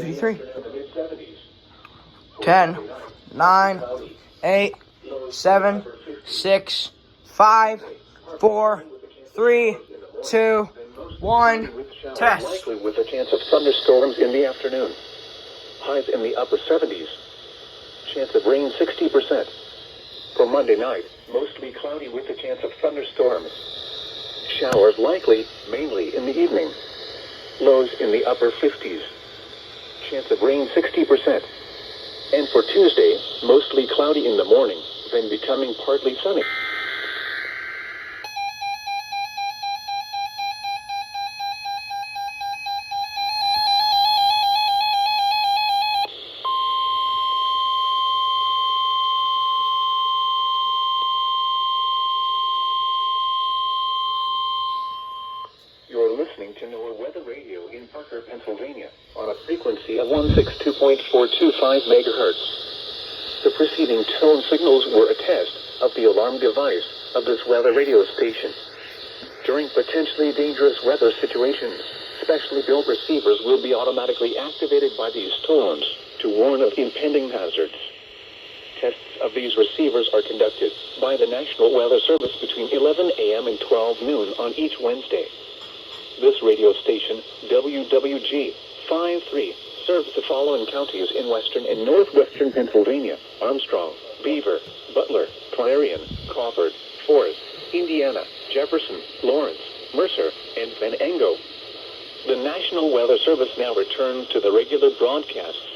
53. 10, 9, 8, 7, 6, 5, 4, 3, 2, 1. Test. Likely with a chance of thunderstorms in the afternoon. Highs in the upper 70s. Chance of rain 60%. For Monday night, mostly cloudy with a chance of thunderstorms. Showers likely, mainly in the evening. Lows in the upper 50s. Chance of rain 60%. And for Tuesday, mostly cloudy in the morning, then becoming partly sunny. You're listening to NOAA Weather Radio in Parker, Pennsylvania, on a frequency of 162.425 megahertz. The preceding tone signals were a test of the alarm device of this weather radio station. During potentially dangerous weather situations, specially built receivers will be automatically activated by these tones to warn of impending hazards. Tests of these receivers are conducted by the National Weather Service between 11 a.m. and 12 noon on each Wednesday. This radio station, WWG53, serves the following counties in western and northwestern Pennsylvania: Armstrong, Beaver, Butler, Clarion, Crawford, Forest, Indiana, Jefferson, Lawrence, Mercer, and Venango. The National Weather Service now returns to the regular broadcasts